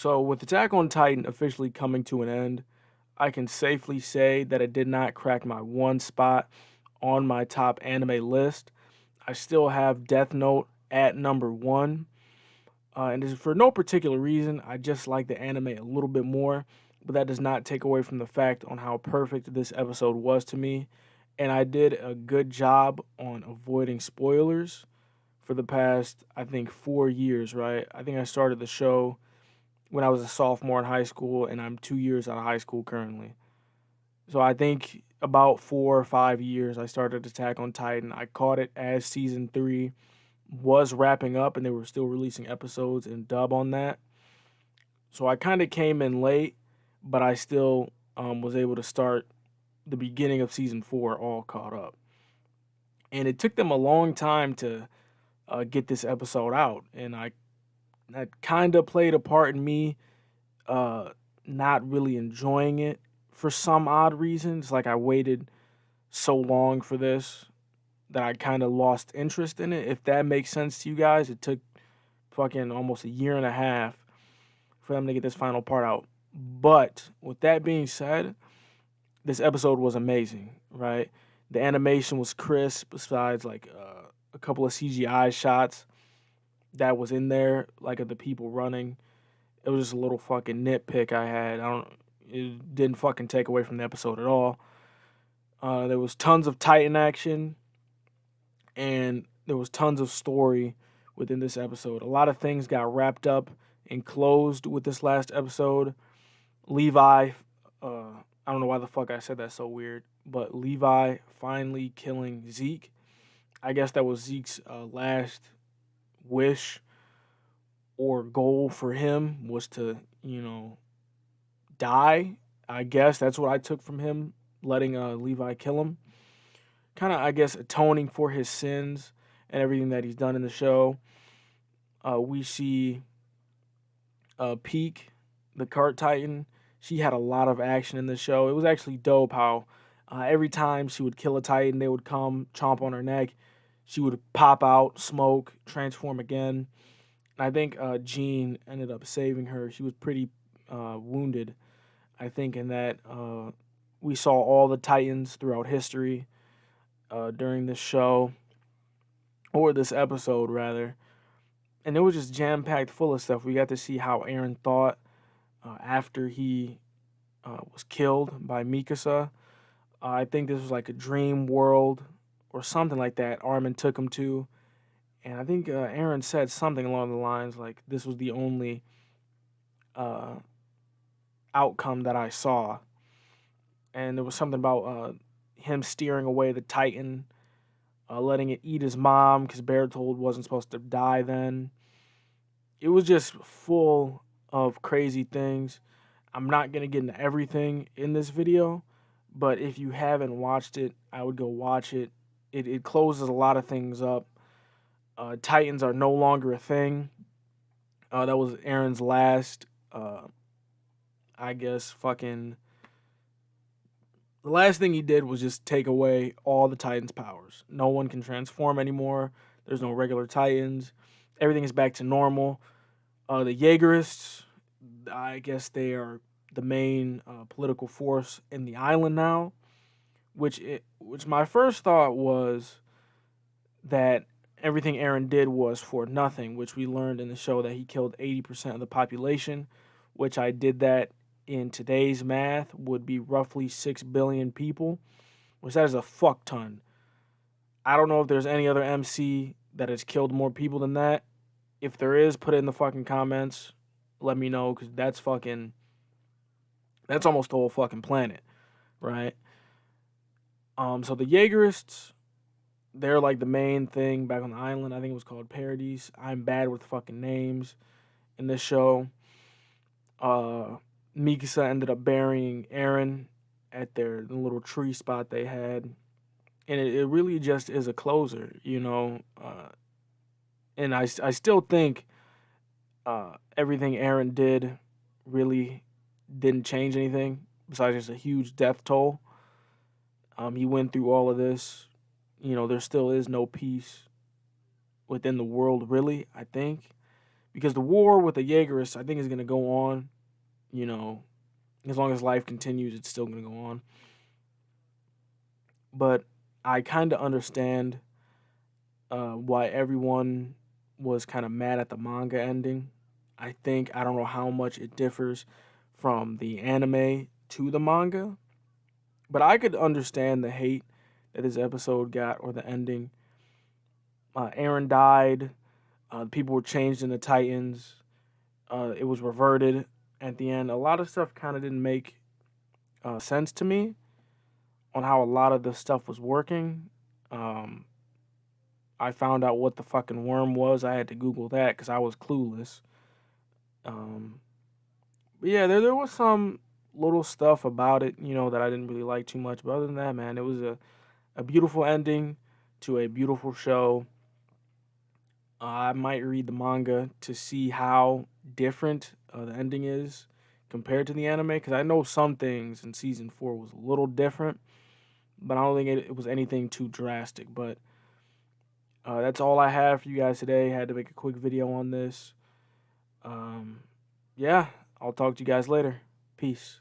So, with Attack on Titan officially coming to an end, I can safely say that it did not crack my one spot on my top anime list. I still have Death Note at number one, and it's for no particular reason. I just like the anime a little bit more, but that does not take away from the fact on how perfect this episode was to me. And I did a good job on avoiding spoilers for the past, I think, 4 years, right? I think I started the show when I was a sophomore in high school, and I'm 2 years out of high school currently. So I think about 4 or 5 years I started Attack on Titan. I caught it as season three was wrapping up, and they were still releasing episodes and dub on that. So I kind of came in late, but I still was able to start the beginning of season four all caught up. And it took them a long time to get this episode out, and that kind of played a part in me uh, not really enjoying it for some odd reason. It's like I waited so long for this that I kind of lost interest in it. If that makes sense to you guys, it took fucking almost a year and a half for them to get this final part out. But with that being said, this episode was amazing, right? The animation was crisp, besides like a couple of CGI shots that was in there, like of the people running. It was just a little fucking nitpick I had. I don't. It didn't fucking take away from the episode at all. There was tons of Titan action, and there was tons of story within this episode. A lot of things got wrapped up and closed with this last episode. Levi, I don't know why the fuck I said that so weird, but Levi finally killing Zeke. I guess that was Zeke's last wish or goal for him was to, die. I guess that's what I took from him, letting Levi kill him. Kind of, I guess, atoning for his sins and everything that he's done in the show. We see Peak, the cart titan. She had a lot of action in the show. It was actually dope how every time she would kill a titan, they would come chomp on her neck. She would pop out, smoke, transform again. And I think Jean ended up saving her. She was pretty wounded, I think, in that we saw all the titans throughout history during this show, or this episode, rather. And it was just jam packed full of stuff. We got to see how Aaron thought after he was killed by Mikasa. I think this was like a dream world or something like that Armin took him to. And I think Aaron said something along the lines like this was the only uh, outcome that I saw. And there was something about him steering away the Titan, letting it eat his mom because Bertold wasn't supposed to die then. It was just full of crazy things. I'm not going to get into everything in this video, but if you haven't watched it, I would go watch it. It closes a lot of things up. Titans are no longer a thing. That was Aaron's last, I guess, fucking. The last thing he did was just take away all the Titans' powers. No one can transform anymore. There's no regular Titans. Everything is back to normal. The Jaegerists, I guess they are the main political force in the island now. Which my first thought was that everything Aaron did was for nothing, which we learned in the show that he killed 80% of the population, which I did that in today's math would be roughly 6 billion people, which that is a fuck ton. I don't know if there's any other MC that has killed more people than that. If there is, put it in the fucking comments. Let me know, because that's almost the whole fucking planet, right? So the Jaegerists, they're like the main thing back on the island. I think it was called Paradise. I'm bad with fucking names in this show. Mikasa ended up burying Aaron at the little tree spot they had. And it really just is a closer. And I still think everything Aaron did really didn't change anything besides just a huge death toll. He went through all of this. There still is no peace within the world, really, I think, because the war with the Jaegerists, I think, is going to go on. You know, as long as life continues, it's still going to go on. But I kind of understand why everyone was kind of mad at the manga ending. I don't know how much it differs from the anime to the manga, but I could understand the hate that this episode got, or the ending. Aaron died. People were changed into Titans. It was reverted at the end. A lot of stuff kind of didn't make sense to me on how a lot of the stuff was working. Um, I found out what the fucking worm was. I had to Google that because I was clueless. Um, but yeah, there was some little stuff about it, that I didn't really like too much. But other than that, man, it was a beautiful ending to a beautiful show. I might read the manga to see how different the ending is compared to the anime, because I know some things in season 4 was a little different, but I don't think it was anything too drastic. But that's all I have for you guys today. I had to make a quick video on this. Yeah, I'll talk to you guys later. Peace.